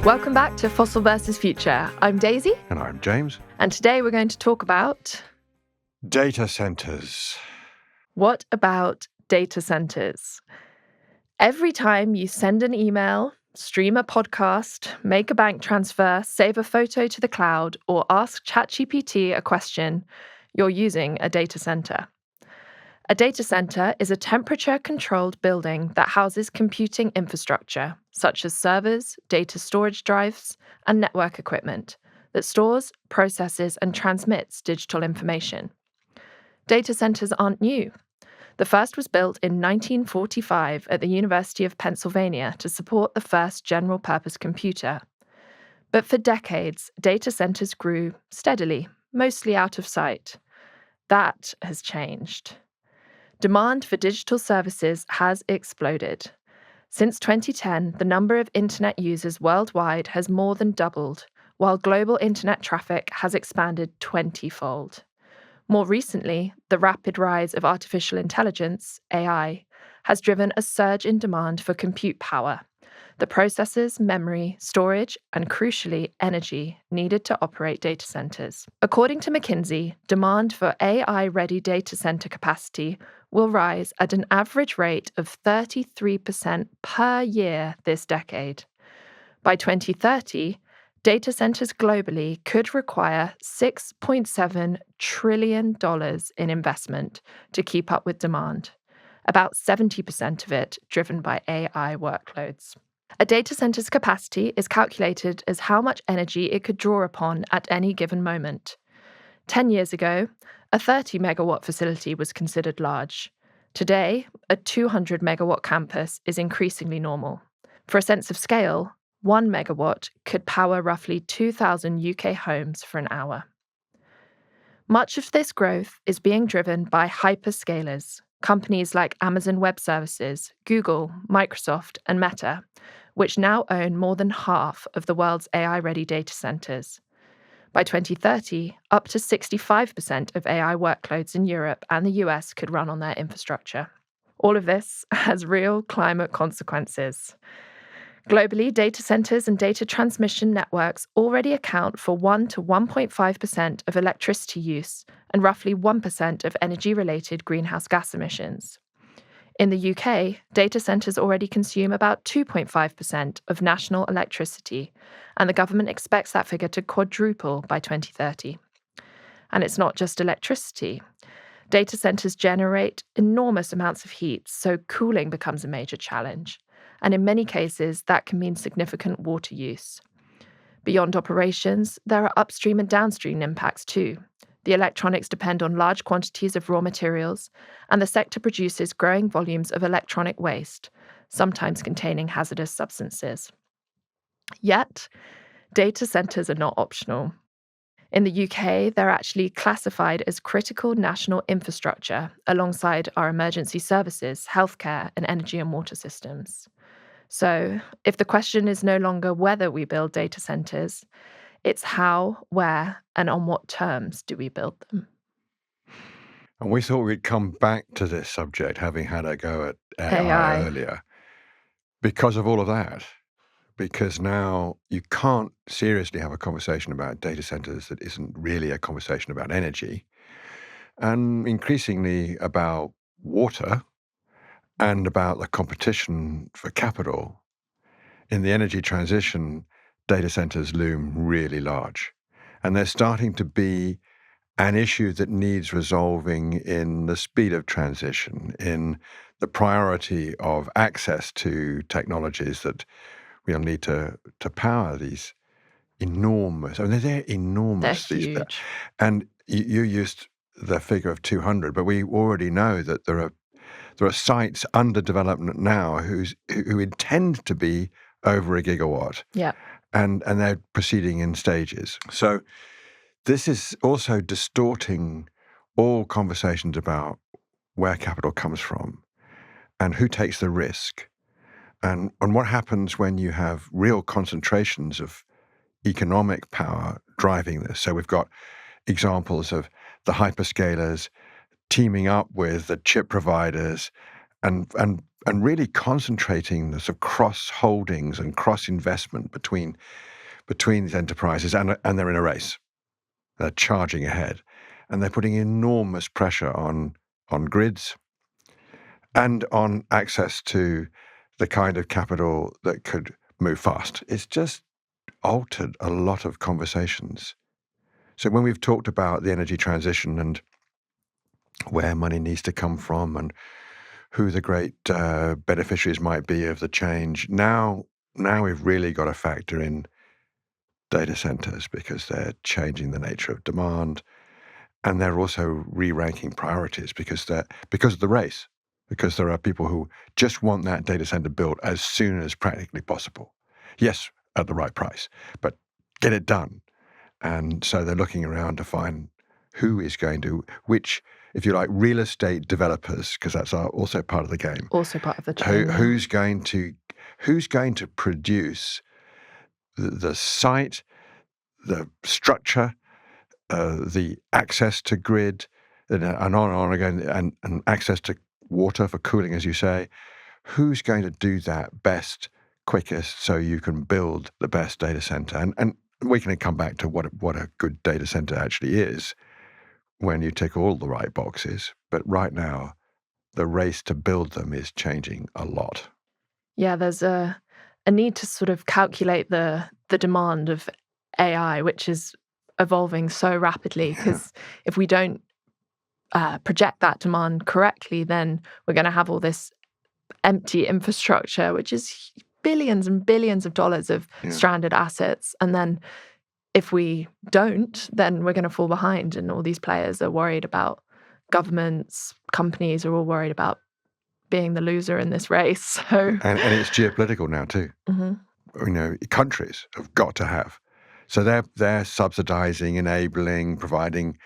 Welcome back to Fossil versus Future. I'm Daisy. And I'm James. And today we're going to talk about... data centers. What about data centers? Every time you send an email, stream a podcast, make a bank transfer, save a photo to the cloud, or ask ChatGPT a question, you're using a data center. A data center is a temperature-controlled building that houses computing infrastructure, such as servers, data storage drives, and network equipment that stores, processes, and transmits digital information. Data centers aren't new. The first was built in 1945 at the University of Pennsylvania to support the first general-purpose computer. But for decades, data centers grew steadily, mostly out of sight. That has changed. Demand for digital services has exploded. Since 2010, the number of internet users worldwide has more than doubled, while global internet traffic has expanded 20-fold. More recently, the rapid rise of artificial intelligence, AI, has driven a surge in demand for compute power, the processors, memory, storage, and crucially, energy needed to operate data centers. According to McKinsey, demand for AI-ready data center capacity will rise at an average rate of 33% per year this decade. By 2030, data centers globally could require $6.7 trillion in investment to keep up with demand, about 70% of it driven by AI workloads. A data center's capacity is calculated as how much energy it could draw upon at any given moment. 10 years ago, a 30-megawatt facility was considered large. Today, a 200-megawatt campus is increasingly normal. For a sense of scale, 1 megawatt could power roughly 2,000 UK homes for an hour. Much of this growth is being driven by hyperscalers, companies like Amazon Web Services, Google, Microsoft, and Meta, which now own more than half of the world's AI-ready data centers. By 2030, up to 65% of AI workloads in Europe and the US could run on their infrastructure. All of this has real climate consequences. Globally, data centers and data transmission networks already account for 1 to 1.5% of electricity use and roughly 1% of energy-related greenhouse gas emissions. In the UK, data centers already consume about 2.5% of national electricity, and the government expects that figure to quadruple by 2030. And it's not just electricity. Data centers generate enormous amounts of heat, so cooling becomes a major challenge. And in many cases, that can mean significant water use. Beyond operations, there are upstream and downstream impacts too. The electronics depend on large quantities of raw materials, and the sector produces growing volumes of electronic waste, sometimes containing hazardous substances. Yet, data centers are not optional. In the UK, they're actually classified as critical national infrastructure alongside our emergency services, healthcare, and energy and water systems. So, if the question is no longer whether we build data centers, it's how, where, and on what terms do we build them? And we thought we'd come back to this subject, having had a go at AI earlier, because of all of that. Because now you can't seriously have a conversation about data centers that isn't really a conversation about energy, and increasingly about water and about the competition for capital. In the energy transition, data centers loom really large, and they're starting to be an issue that needs resolving in the speed of transition, in the priority of access to technologies that we'll need to power these enormous, they're enormous. They're huge. And you used the figure of 200, but we already know that there are sites under development now who intend to be over a gigawatt. Yeah. And they're proceeding in stages. So this is also distorting all conversations about where capital comes from and who takes the risk and what happens when you have real concentrations of economic power driving this. So we've got examples of the hyperscalers teaming up with the chip providers and really concentrating the sort of cross holdings and cross investment between these enterprises, and they're in a race. They're charging ahead, and they're putting enormous pressure on grids and on access to the kind of capital that could move fast. It's just altered a lot of conversations. So when we've talked about the energy transition and where money needs to come from and who the great beneficiaries might be of the change, now we've really got to factor in data centers, because they're changing the nature of demand, and they're also re-ranking priorities because of the race, because there are people who just want that data center built as soon as practically possible. Yes, at the right price, but get it done. And so they're looking around to find who is going to, which, if you like, real estate developers, because that's also part of the game. Also part of the chain. Who's going to produce the site, the structure, the access to grid, and on again, and access to water for cooling, as you say. Who's going to do that best, quickest, so you can build the best data center? And we can come back to what a good data center actually is when you tick all the right boxes. But right now, the race to build them is changing a lot. Yeah, there's a need to sort of calculate the demand of AI, which is evolving so rapidly, because if we don't project that demand correctly, then we're going to have all this empty infrastructure, which is billions and billions of dollars of stranded assets. And then if we don't, then we're going to fall behind. And all these players are worried about, governments, companies are all worried about being the loser in this race. So and it's geopolitical now too. Mm-hmm. Countries have got to have. So they're subsidizing, enabling, providing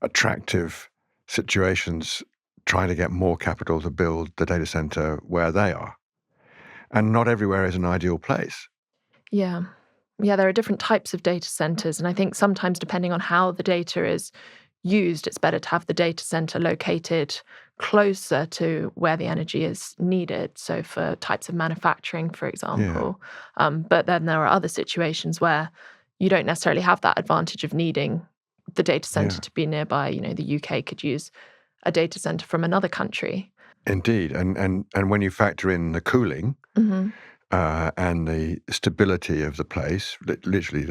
attractive situations, trying to get more capital to build the data center where they are. And not everywhere is an ideal place. Yeah, there are different types of data centers. And I think sometimes, depending on how the data is used, it's better to have the data center located closer to where the energy is needed. So for types of manufacturing, for example. But then there are other situations where you don't necessarily have that advantage of needing the data center to be nearby. The UK could use a data center from another country. Indeed. And when you factor in the cooling and the stability of the place, literally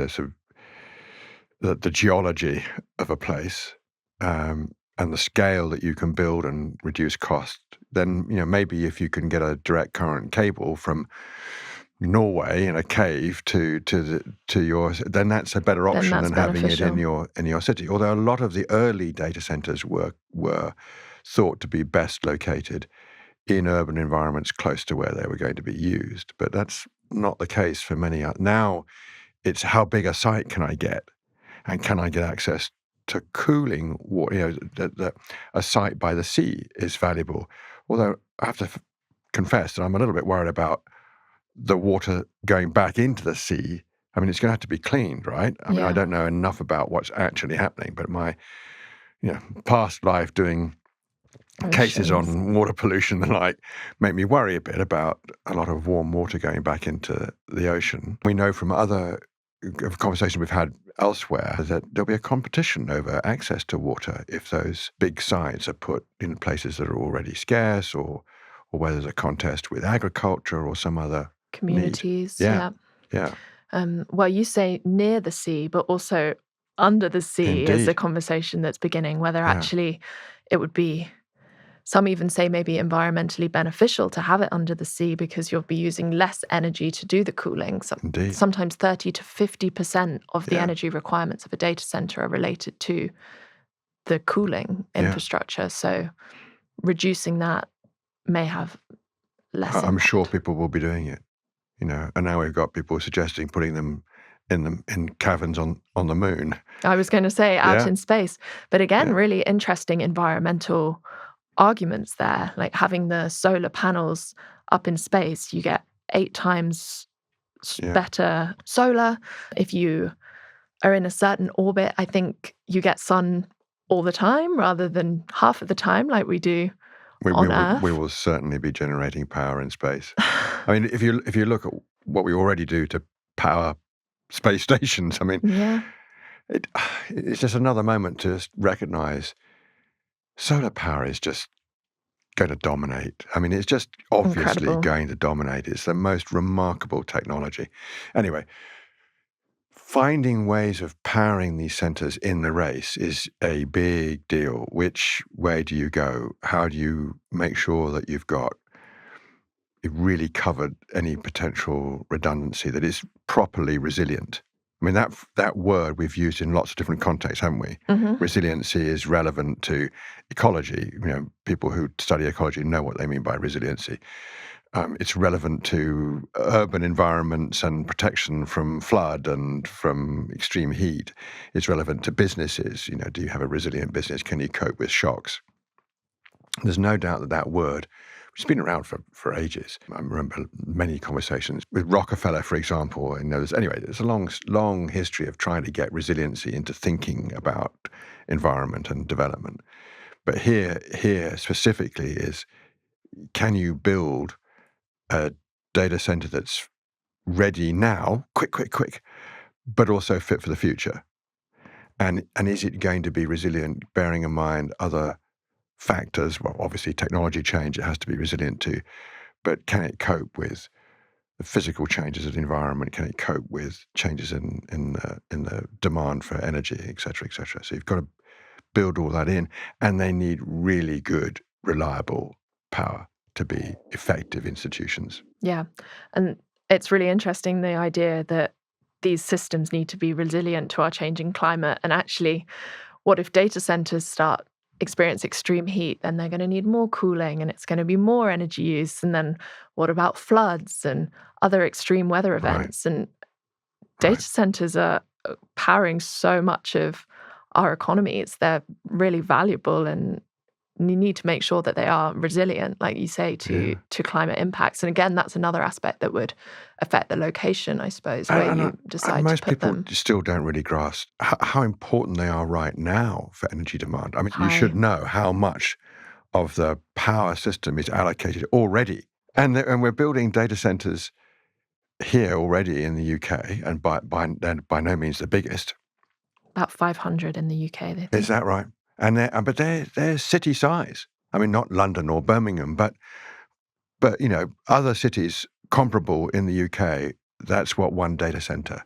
the geology of a place, and the scale that you can build and reduce cost, then maybe if you can get a direct current cable from Norway in a cave to your, then that's a better option than having it in your city. Although a lot of the early data centers were thought to be best located in urban environments close to where they were going to be used, but that's not the case for many. Now it's how big a site can I get, and can I get access to cooling water? A site by the sea is valuable. Although I have to confess that I'm a little bit worried about the water going back into the sea. I mean, it's going to have to be cleaned, right? I mean, I don't know enough about what's actually happening, but my past life doing cases on water pollution and the like make me worry a bit about a lot of warm water going back into the ocean. We know from other conversations we've had elsewhere that there'll be a competition over access to water if those big sites are put in places that are already scarce, or where there's a contest with agriculture or some other communities. Yeah. Well, you say near the sea, but also under the sea is a conversation that's beginning, whether actually it would be, some even say maybe environmentally beneficial to have it under the sea, because you'll be using less energy to do the cooling. So sometimes 30 to 50% of the energy requirements of a data center are related to the cooling infrastructure. So reducing that may have less I'm impact. sure people will be doing it, and now we've got people suggesting putting them in caverns on the moon. I was going to say out in space. But again, really interesting environmental arguments there. Like having the solar panels up in space, you get 8 times better solar. If you are in a certain orbit, I think you get sun all the time rather than half of the time like we do on Earth. We will certainly be generating power in space. I mean, if you look at what we already do to power space stations, I mean, it's just another moment to just recognize solar power is just going to dominate. I mean, it's just obviously going to dominate. It's the most remarkable technology. Anyway, finding ways of powering these centers in the race is a big deal. Which way do you go? How do you make sure that you've really covered any potential redundancy, that is properly resilient? I mean, that word we've used in lots of different contexts, haven't we? Mm-hmm. Resiliency is relevant to ecology. You know, people who study ecology know what they mean by resiliency. It's relevant to urban environments and protection from flood and from extreme heat. It's relevant to businesses. You know, do you have a resilient business? Can you cope with shocks? There's no doubt that word, which has been around for ages. I remember many conversations with Rockefeller, for example. And there's a long history of trying to get resiliency into thinking about environment and development. But here specifically is, can you build a data center that's ready now, quick, but also fit for the future? And is it going to be resilient, bearing in mind other factors? Well, obviously technology change, it has to be resilient to, but can it cope with the physical changes of the environment? Can it cope with changes in the demand for energy, et cetera, et cetera? So you've got to build all that in, and they need really good, reliable power to be effective institutions. Yeah. And it's really interesting, the idea that these systems need to be resilient to our changing climate. And actually, what if data centers start experience extreme heat? Then they're going to need more cooling and it's going to be more energy use. And then what about floods and other extreme weather events? Right. And data centers are powering so much of our economies. They're really valuable, and you need to make sure that they are resilient, like you say, to climate impacts. And again, that's another aspect that would affect the location, I suppose, where you decide to put them. Most people still don't really grasp how important they are right now for energy demand. I mean, you should know how much of the power system is allocated already. And we're building data centers here already in the UK, and by no means the biggest. About 500 in the UK, they think. Is that right? But they're city size. I mean, not London or Birmingham, but you know, other cities comparable in the UK. That's what one data center.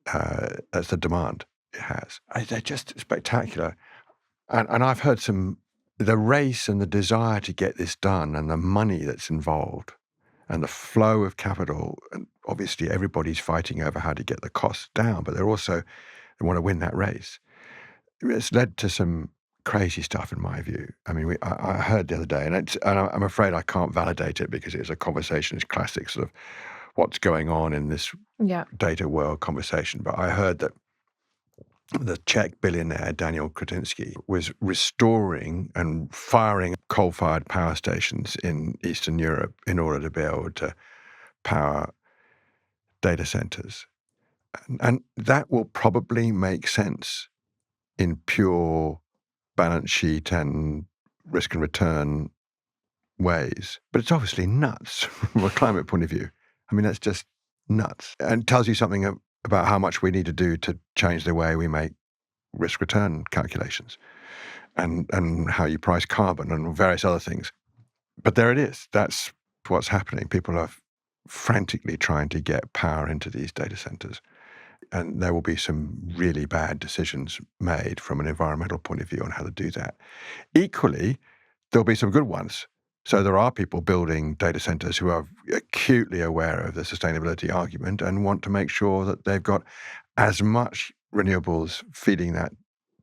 That's the demand it has. They're just spectacular, and I've heard the race and the desire to get this done, and the money that's involved, and the flow of capital. And obviously, everybody's fighting over how to get the costs down, but they want to win that race. It's led to some crazy stuff, in my view. I mean, I heard the other day, and I'm afraid I can't validate it because it's a conversation, it's classic sort of what's going on in this data world conversation. But I heard that the Czech billionaire Daniel Kretinsky was restoring and firing coal-fired power stations in Eastern Europe in order to be able to power data centers. And that will probably make sense in pure balance sheet and risk and return ways. But it's obviously nuts from a climate point of view. I mean, that's just nuts. And tells you something about how much we need to do to change the way we make risk return calculations and how you price carbon and various other things. But there it is. That's what's happening. People are frantically trying to get power into these data centers. And there will be some really bad decisions made from an environmental point of view on how to do that. Equally, there'll be some good ones. So there are people building data centers who are acutely aware of the sustainability argument and want to make sure that they've got as much renewables feeding that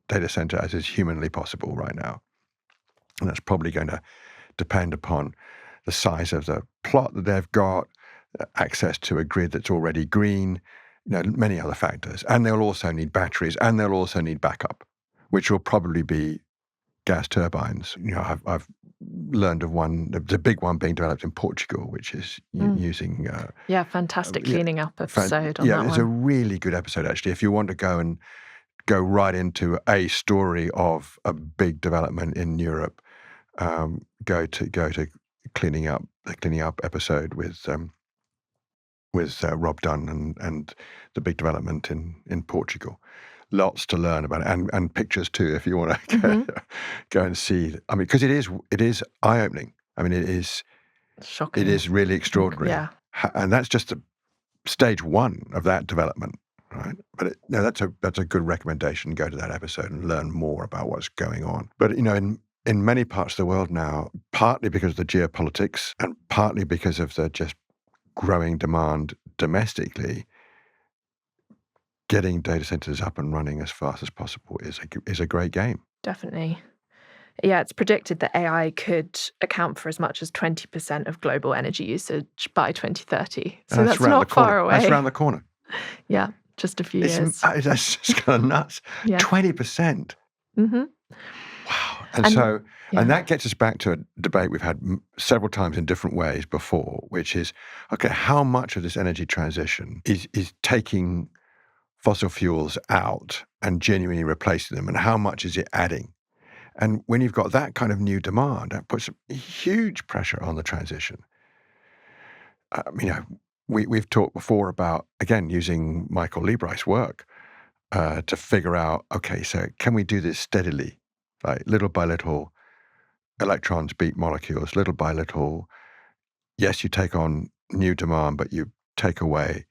data center as is humanly possible right now. And that's probably going to depend upon the size of the plot that they've got, access to a grid that's already green, many other factors. And they'll also need batteries, and they'll also need backup, which will probably be gas turbines. I've learned of one, the big one being developed in Portugal, which is using... fantastic cleaning up episode on that one. Yeah, it's a really good episode, actually. If you want to go right into a story of a big development in Europe, Go to cleaning up episode with Rob Dunn and the big development in Portugal. Lots to learn about it, and pictures too, if you want to go and see. I mean, because it is eye-opening. I mean, it is shocking. It is really extraordinary. Yeah. And that's just stage one of that development, right? But that's a good recommendation. Go to that episode and learn more about what's going on. But in many parts of the world now, partly because of the geopolitics and partly because of the just growing demand domestically, getting data centers up and running as fast as possible is a great game. Definitely. Yeah, it's predicted that AI could account for as much as 20% of global energy usage by 2030. So that's not far away. That's around the corner. Yeah, just a few years. That's just kind of nuts. Yeah. 20%. Mm-hmm. Wow. And that gets us back to a debate we've had several times in different ways before, which is, okay, how much of this energy transition is taking fossil fuels out and genuinely replacing them, and how much is it adding? And when you've got that kind of new demand, that puts huge pressure on the transition. We've talked before about, again, using Michael Liebreich's work to figure out, okay, so can we do this steadily? Like little by little, electrons beat molecules, little by little. Yes, you take on new demand, but you take away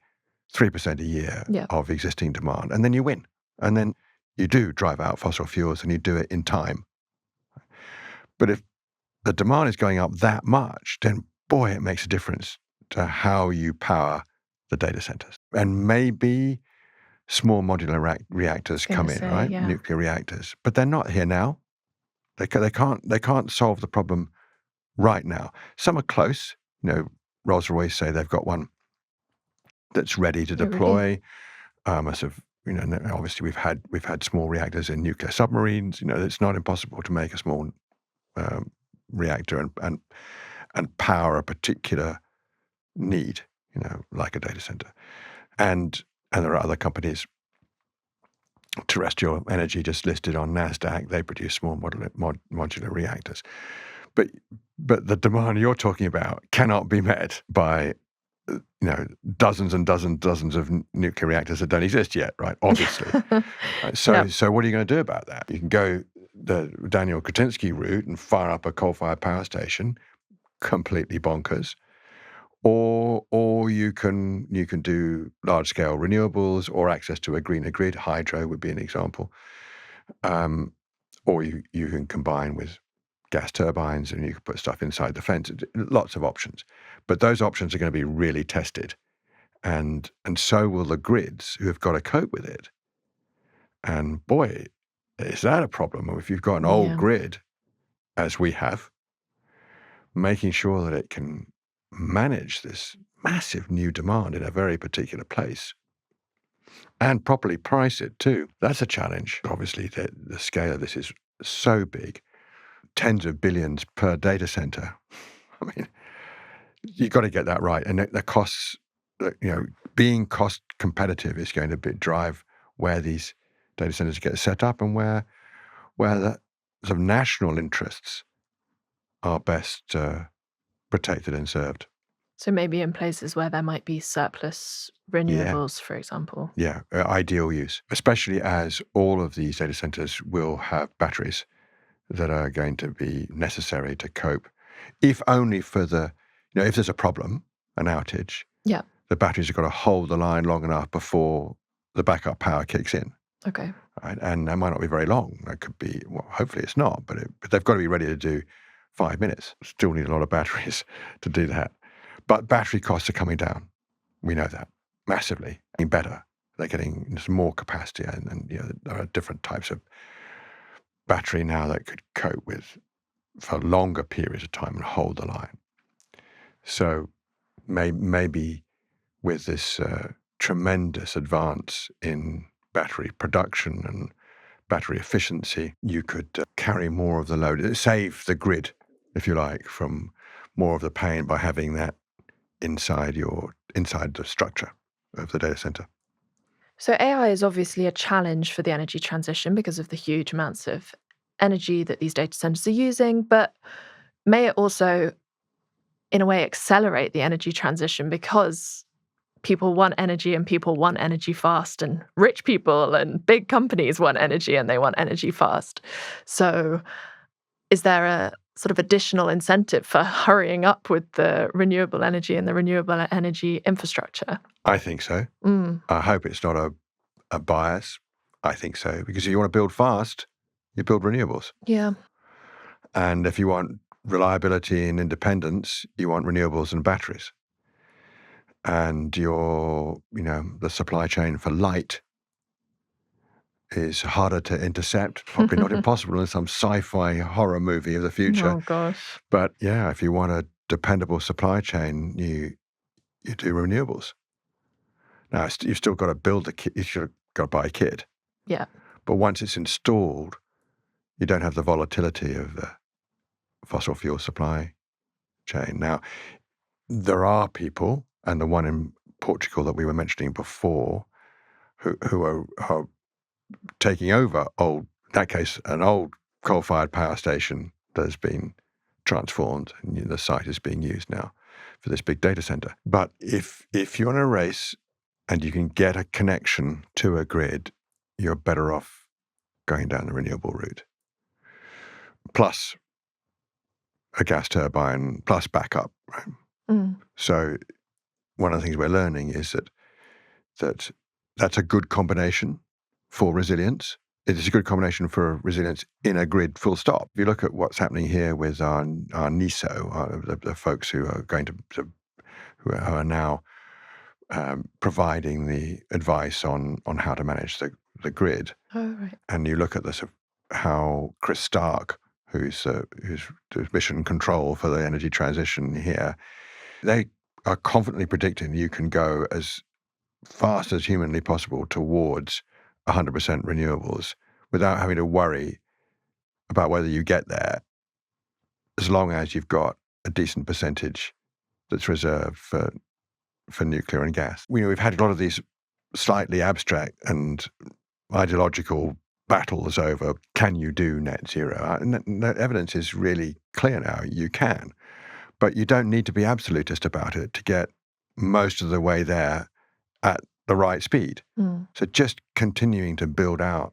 3% a year of existing demand, and then you win. And then you do drive out fossil fuels, and you do it in time. But if the demand is going up that much, then boy, it makes a difference to how you power the data centers. And maybe small modular reactors come in, right? Yeah. Nuclear reactors, but they're not here now. They can't solve the problem right now. Some are close. Rolls-Royce say they've got one that's ready to deploy. Obviously we've had small reactors in nuclear submarines. It's not impossible to make a small reactor and power a particular need, like a data center. And there are other companies, Terrestrial Energy just listed on NASDAQ, they produce small modular reactors. But the demand you're talking about cannot be met by dozens and dozens of nuclear reactors that don't exist yet, right? Obviously. So what are you going to do about that? You can go the Daniel Kretinsky route and fire up a coal-fired power station, completely bonkers. Or you can do large-scale renewables or access to a greener grid. Hydro would be an example. Or you can combine with gas turbines and you can put stuff inside the fence. Lots of options. But those options are going to be really tested. And so will the grids who have got to cope with it. And boy, is that a problem. If you've got an old grid, as we have, making sure that it can manage this massive new demand in a very particular place and properly price it too. That's a challenge. Obviously, the scale of this is so big, tens of billions per data center. I mean, you've got to get that right. And the costs, being cost competitive is going to drive where these data centers get set up and where the sort of national interests are best protected and served. So maybe in places where there might be surplus renewables, for example. Yeah, ideal use, especially as all of these data centers will have batteries that are going to be necessary to cope, if only for if there's a problem, an outage, the batteries have got to hold the line long enough before the backup power kicks in. Okay. Right? And that might not be very long. That could be, well, hopefully it's not, but they've got to be ready to do 5 minutes. Still need a lot of batteries to do that. But battery costs are coming down. We know that massively. Getting better. They're getting more capacity, and there are different types of battery now that could cope with for longer periods of time and hold the line. So maybe with this tremendous advance in battery production and battery efficiency, you could carry more of the load, save the grid, if you like, from more of the pain by having that inside the structure of the data center. So AI is obviously a challenge for the energy transition because of the huge amounts of energy that these data centers are using, but may it also, in a way, accelerate the energy transition because people want energy and people want energy fast, and rich people and big companies want energy and they want energy fast. So is there a sort of additional incentive for hurrying up with the renewable energy and the renewable energy infrastructure? I think so. I hope it's not a bias. I think so, because if you want to build fast, you build renewables. Yeah. And if you want reliability and independence, you want renewables and batteries. And the supply chain for light is harder to intercept, probably not impossible in some sci-fi horror movie of the future. Oh, gosh. But yeah, if you want a dependable supply chain, you do renewables. Now, you've still got to build the kit. You've got to buy a kit. Yeah. But once it's installed, you don't have the volatility of the fossil fuel supply chain. Now, there are people, and the one in Portugal that we were mentioning before, who are taking over in that case, an old coal-fired power station that has been transformed, and the site is being used now for this big data center. But if you're in a race and you can get a connection to a grid, you're better off going down the renewable route. Plus a gas turbine, plus backup, right? So one of the things we're learning is that's a good combination for resilience. It is a good combination for resilience in a grid, full stop. If you look at what's happening here with our NESO, the folks who are going who are now providing the advice on how to manage the grid. Oh, right. And you look at how Chris Stark, who's mission control for the energy transition here, they are confidently predicting you can go as fast as humanly possible towards 100% renewables without having to worry about whether you get there, as long as you've got a decent percentage that's reserved for nuclear and gas. We've had a lot of these slightly abstract and ideological battles over, can you do net zero? And the evidence is really clear now. You can, but you don't need to be absolutist about it to get most of the way there at the right speed. So just continuing to build out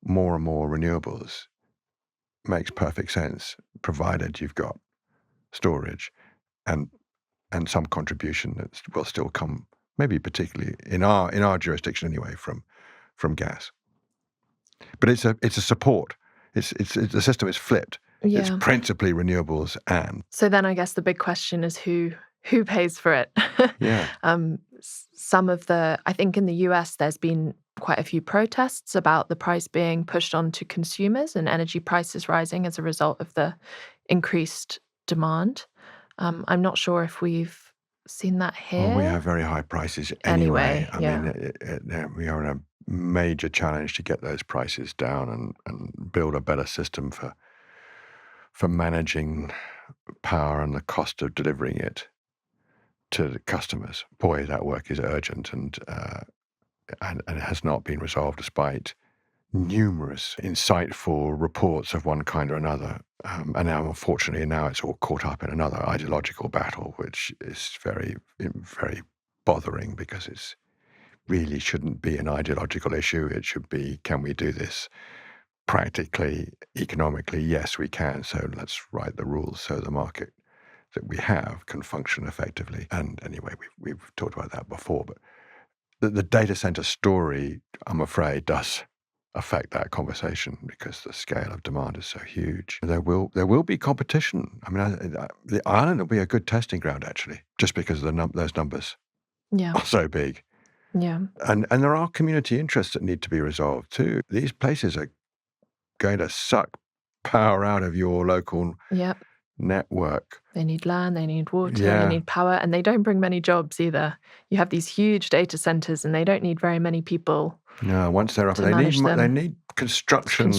more and more renewables makes perfect sense, provided you've got storage and some contribution that will still come, maybe particularly in our jurisdiction anyway, from gas. But it's a support. The system is flipped. Yeah. It's principally renewables and. So then I guess the big question is who pays for it? Yeah. I think in the US there's been quite a few protests about the price being pushed on to consumers and energy prices rising as a result of the increased demand. I'm not sure if we've seen that here. Well, we have very high prices anyway. I yeah. mean, we are in a major challenge to get those prices down and build a better system for managing power and the cost of delivering it to the customers. Boy, that work is urgent and it has not been resolved despite numerous insightful reports of one kind or another. And now, unfortunately, it's all caught up in another ideological battle, which is very, very bothering because it really shouldn't be an ideological issue. It should be, can we do this practically, economically? Yes, we can. So let's write the rules so the market that we have can function effectively. And anyway, we've talked about that before, but the data center story, I'm afraid, does affect that conversation because the scale of demand is so huge. There will be competition. I mean, the island will be a good testing ground, actually, just because of those numbers are so big. Yeah. And there are community interests that need to be resolved too. These places are going to suck power out of your local network. They need land, they need water, they need power, and they don't bring many jobs either. You have these huge data centers and they don't need very many people. No, once they're up, they need construction.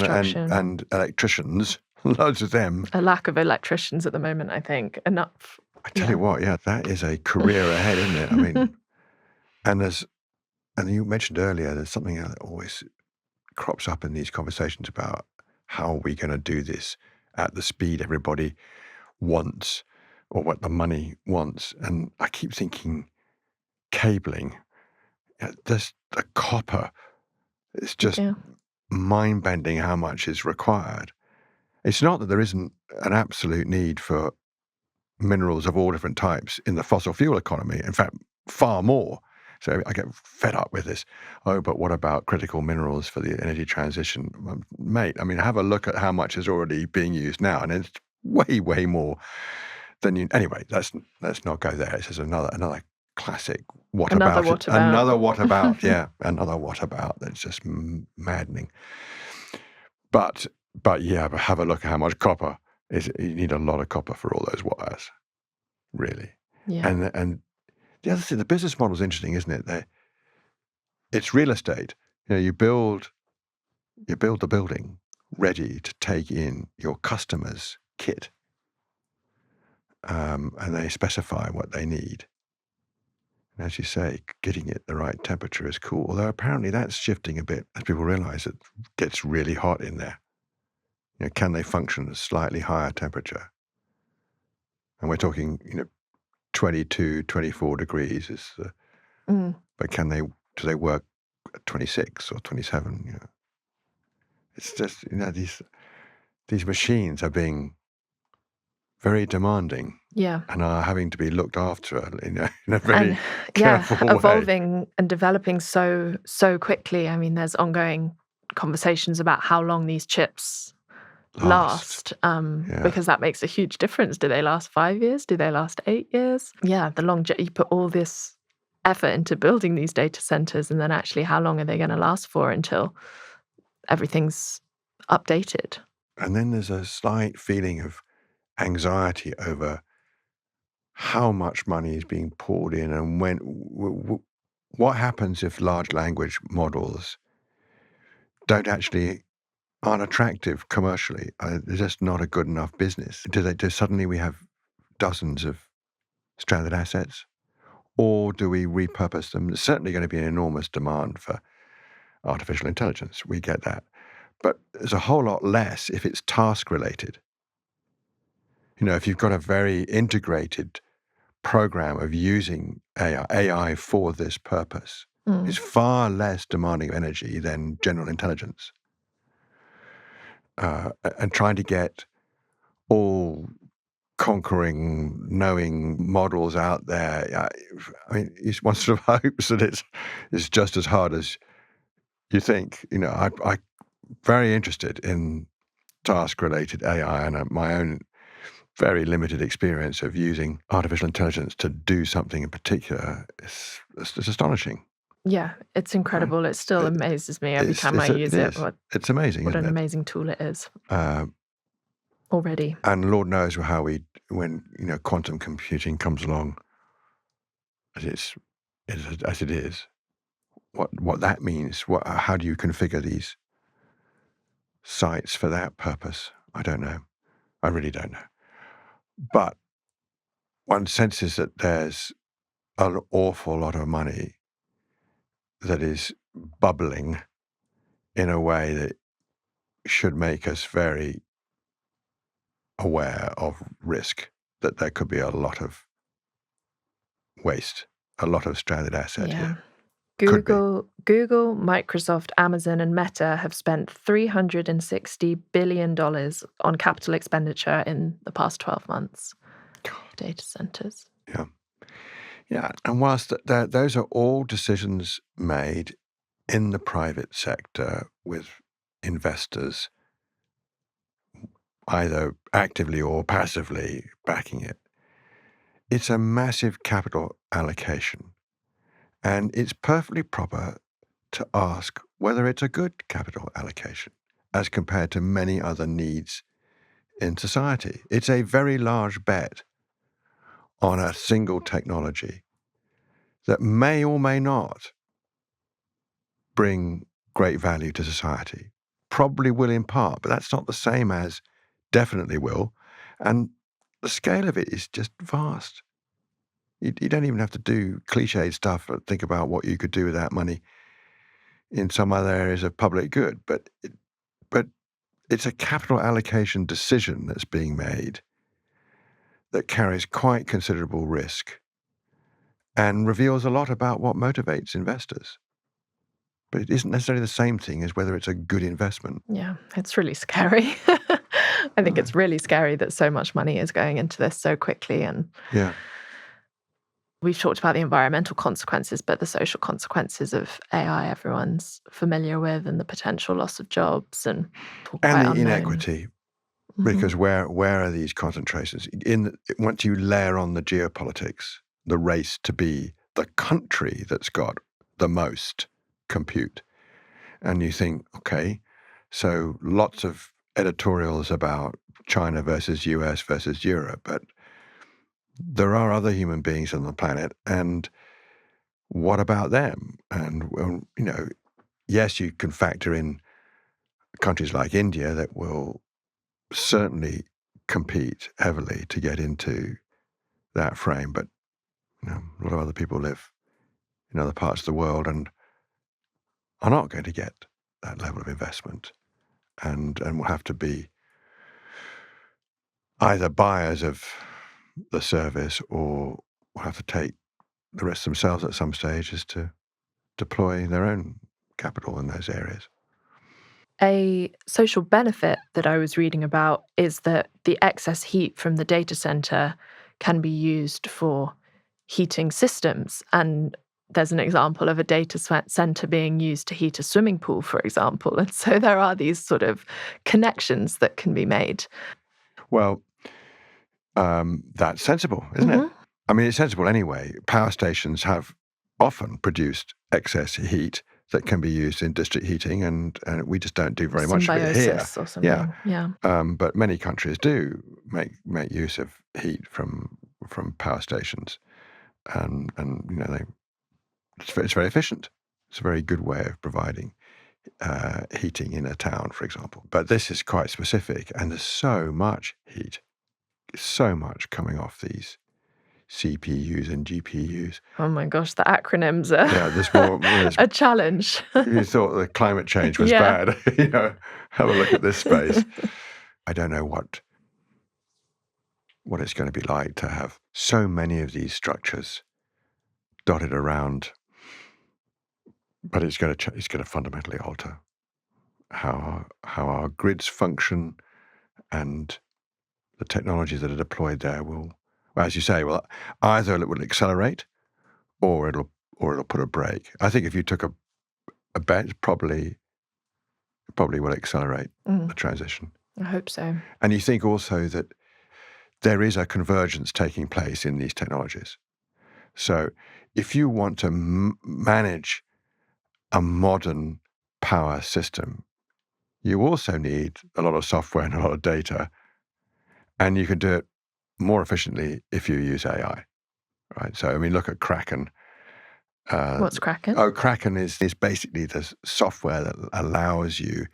And electricians, loads of them. A lack of electricians at the moment, I think. Enough. I tell you what, that is a career ahead, isn't it? I mean, and you mentioned earlier, there's something that always crops up in these conversations about how are we going to do this at the speed everybody wants or what the money wants? And I keep thinking cabling, the copper, it's just mind-bending how much is required. It's not that there isn't an absolute need for minerals of all different types in the fossil fuel economy. In fact, far more. So I get fed up with this. Oh, but what about critical minerals for the energy transition? Mate, I mean, have a look at how much is already being used now, and it's way, way more than you. Anyway, let's not go there. It's just another classic what Another about. what about. Another what about. Yeah, another what about. That's just maddening. But yeah, but have a look at how much copper is. You need a lot of copper for all those wires, really. Yeah. And the other thing, the business model is interesting, isn't it? It's real estate. You build the building ready to take in your customer's kit, and they specify what they need. And as you say, getting it the right temperature is cool. Although apparently that's shifting a bit as people realise it gets really hot in there. Can they function at a slightly higher temperature? And we're talking, 22, 24 degrees is but do they work at 26 or 27? It's just, these machines are being very demanding. Yeah. And are having to be looked after in a very careful way. Evolving and developing so quickly. I mean, there's ongoing conversations about how long these chips last, because that makes a huge difference. Do they last 5 years? Do they last 8 years? Yeah, you put all this effort into building these data centers, and then actually how long are they going to last for until everything's updated? And then there's a slight feeling of anxiety over how much money is being poured in and what happens if large language models aren't attractive commercially. They're just not a good enough business. Do suddenly we have dozens of stranded assets? Or do we repurpose them? There's certainly going to be an enormous demand for artificial intelligence. We get that. But there's a whole lot less if it's task-related. If you've got a very integrated program of using AI for this purpose, it's far less demanding of energy than general intelligence. And trying to get all conquering, knowing models out there, I mean, one sort of hopes that it's just as hard as you think. I'm very interested in task-related AI, and my own very limited experience of using artificial intelligence to do something in particular is astonishing. Yeah, it's incredible. It still amazes me every time I use it. It's amazing, what isn't an it? amazing tool it is already. And Lord knows when quantum computing comes along, as it is, what that means. How do you configure these sites for that purpose? I don't know. I really don't know. But one senses that there's an awful lot of money that is bubbling in a way that should make us very aware of risk, that there could be a lot of waste, a lot of stranded asset here. Google, Microsoft, Amazon, and Meta have spent $360 billion on capital expenditure in the past 12 months. Data centers. Yeah. Yeah. And whilst those are all decisions made in the private sector with investors either actively or passively backing it, it's a massive capital allocation. And it's perfectly proper to ask whether it's a good capital allocation as compared to many other needs in society. It's a very large bet on a single technology that may or may not bring great value to society. Probably will in part, but that's not the same as definitely will. And the scale of it is just vast. You don't even have to do cliched stuff or think about what you could do with that money in some other areas of public good. But it's a capital allocation decision that's being made that carries quite considerable risk and reveals a lot about what motivates investors. But it isn't necessarily the same thing as whether it's a good investment. Yeah, it's really scary. I think it's really scary that so much money is going into this so quickly. And Yeah. we've talked about the environmental consequences, but the social consequences of AI everyone's familiar with, and the potential loss of jobs and And the unknown. inequity, because where are these concentrations? Once you layer on the geopolitics, the race to be the country that's got the most compute, and you think, okay, so lots of editorials about China versus US versus Europe, but there are other human beings on the planet, and what about them? And, yes, you can factor in countries like India that will certainly compete heavily to get into that frame, but a lot of other people live in other parts of the world and are not going to get that level of investment, and will have to be either buyers of the service or will have to take the risk themselves at some stage as to deploy their own capital in those areas. A social benefit that I was reading about is that the excess heat from the data center can be used for heating systems. And there's an example of a data center being used to heat a swimming pool, for example. And so there are these sort of connections that can be made. Well, that's sensible, isn't it? I mean, it's sensible anyway. Power stations have often produced excess heat that can be used in district heating, and we just don't do very much of it here. Symbiosis or something. Yeah. But many countries do make use of heat from power stations, and it's very efficient. It's a very good way of providing heating in a town, for example. But this is quite specific, and there's so much heat, so much coming off these CPUs and GPUs. Oh my gosh, the acronyms are there's more. a challenge. You thought the climate change was bad. Have a look at this space. I don't know what it's going to be like to have so many of these structures dotted around, but it's going to fundamentally alter how our grids function, and the technologies that are deployed there will, as you say, either it will accelerate or it'll put a brake. I think if you took a bet, probably will accelerate the transition. I hope so. And you think also that there is a convergence taking place in these technologies. So if you want to manage a modern power system, you also need a lot of software and a lot of data, and you can do it more efficiently if you use AI, right? So, I mean, look at Kraken. What's Kraken? Kraken is basically the software that allows you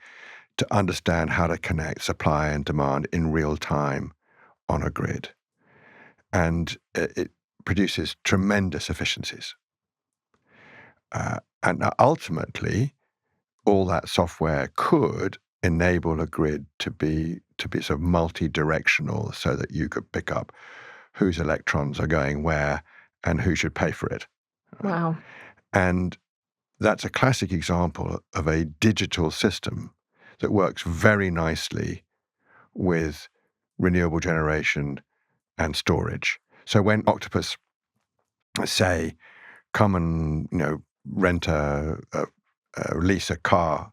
to understand how to connect supply and demand in real time on a grid. And it produces tremendous efficiencies. And ultimately, all that software could enable a grid to be sort of multi-directional, so that you could pick up whose electrons are going where and who should pay for it. Wow. And that's a classic example of a digital system that works very nicely with renewable generation and storage. So when Octopus say, come and rent lease a car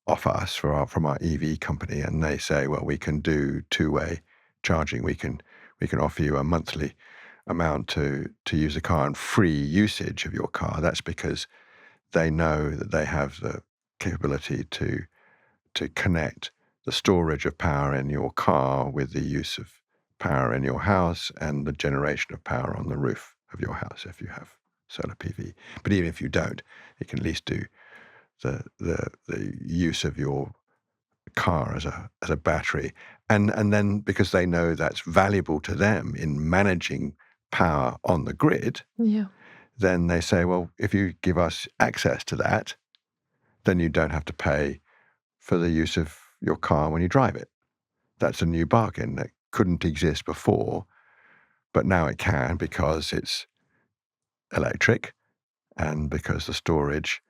off us from our EV company, and they say, well, we can do two-way charging. We can offer you a monthly amount to use the car and free usage of your car. That's because they know that they have the capability to connect the storage of power in your car with the use of power in your house and the generation of power on the roof of your house if you have solar PV. But even if you don't, it can at least do the use of your car as a battery, and then because they know that's valuable to them in managing power on the grid, then they say, well, if you give us access to that, then you don't have to pay for the use of your car when you drive it. That's a new bargain that couldn't exist before, but now it can because it's electric and because the storage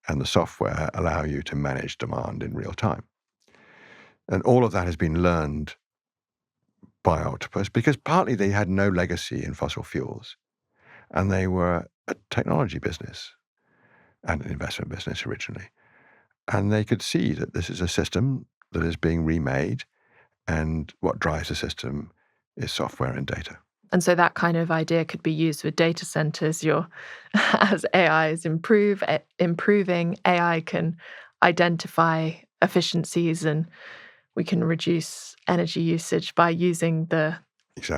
and the software allow you to manage demand in real time. And all of that has been learned by Octopus because partly they had no legacy in fossil fuels and they were a technology business and an investment business originally. And they could see that this is a system that is being remade, and what drives the system is software and data. And so that kind of idea could be used with data centers. As AI is improving, AI can identify efficiencies and we can reduce energy usage by using the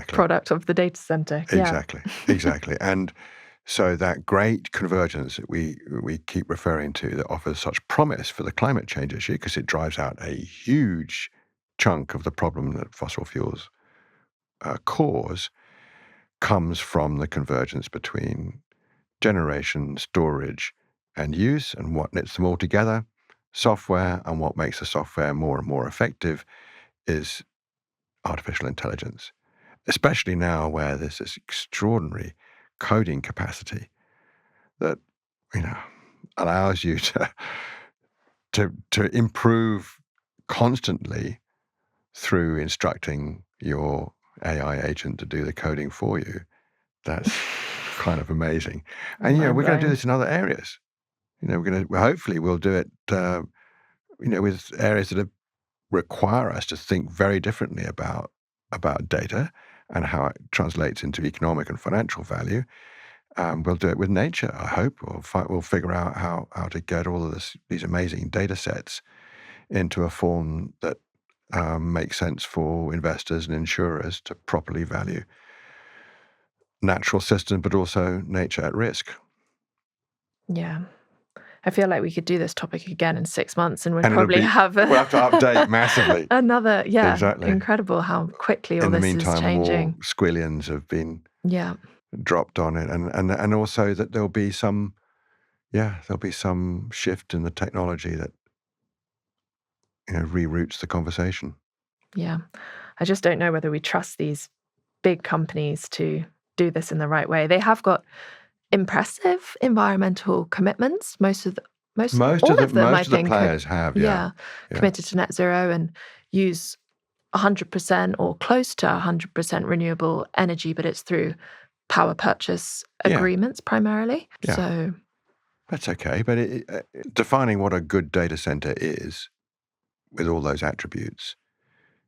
product of the data center. Exactly. And so that great convergence that we keep referring to that offers such promise for the climate change issue, because it drives out a huge chunk of the problem that fossil fuels cause, comes from the convergence between generation, storage, and use, and what knits them all together, software, and what makes the software more and more effective is artificial intelligence, especially now where there's this extraordinary coding capacity that, allows you to improve constantly through instructing your AI agent to do the coding for you. That's kind of amazing. And, we're going to do this in other areas. Hopefully we'll do it, with areas that require us to think very differently about data and how it translates into economic and financial value. We'll do it with nature, I hope. We'll figure out how to get all of these amazing data sets into a form that makes sense for investors and insurers to properly value natural systems, but also nature at risk. Yeah. I feel like we could do this topic again in 6 months and we'll have we'll have to update massively. Another, incredible how quickly all this is changing. In the meantime, more squillions have been dropped on it, and also that there'll be some shift in the technology that reroutes the conversation. Yeah, I just don't know whether we trust these big companies to do this in the right way. They have got impressive environmental commitments. Most of them, I think, the players have committed to net zero and use 100% or close to 100% renewable energy, but it's through power purchase agreements primarily. Yeah. So that's okay, but defining what a good data center is with all those attributes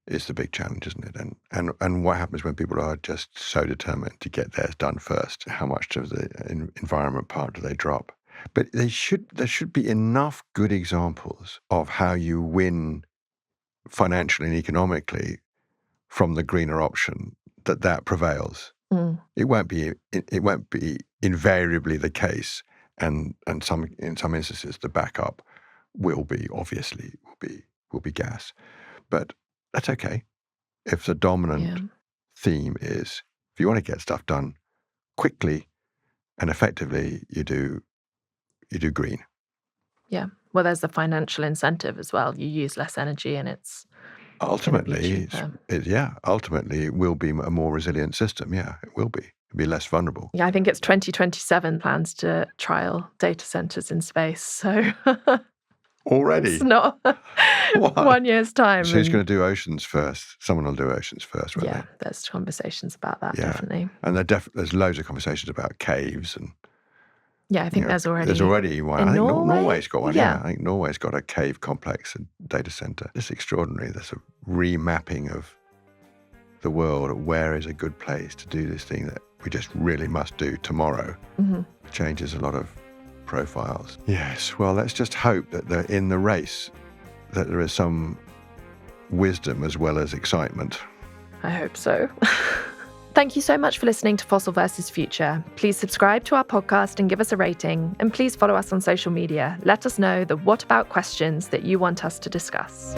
is the big challenge, isn't it? And what happens when people are just so determined to get theirs done first? How much of the environment part do they drop? But there should be enough good examples of how you win financially and economically from the greener option that prevails. It won't be invariably the case, and in some instances the backup will be gas, but that's okay. If the dominant theme is, if you want to get stuff done quickly and effectively, you do green. Yeah. Well, there's the financial incentive as well. You use less energy and it's ultimately it will be a more resilient system. Yeah, it will be. It'll be less vulnerable. Yeah, I think it's 2027 plans to trial data centers in space. So already? It's not 1 year's time. So who's going to do oceans first? Someone will do oceans first, won't they? There's conversations about that, definitely. And there's loads of conversations about caves and. Yeah, I think there's already one. I think Norway's got one. Yeah, I think Norway's got a cave complex and data center. It's extraordinary. There's a remapping of the world. Where is a good place to do this thing that we just really must do tomorrow? Mm-hmm. Changes a lot of profiles. Yes. Well, let's just hope that they're in the race, that there is some wisdom as well as excitement. I hope so. Thank you so much for listening to Fossil vs. Future. Please subscribe to our podcast and give us a rating. And please follow us on social media. Let us know the what about questions that you want us to discuss.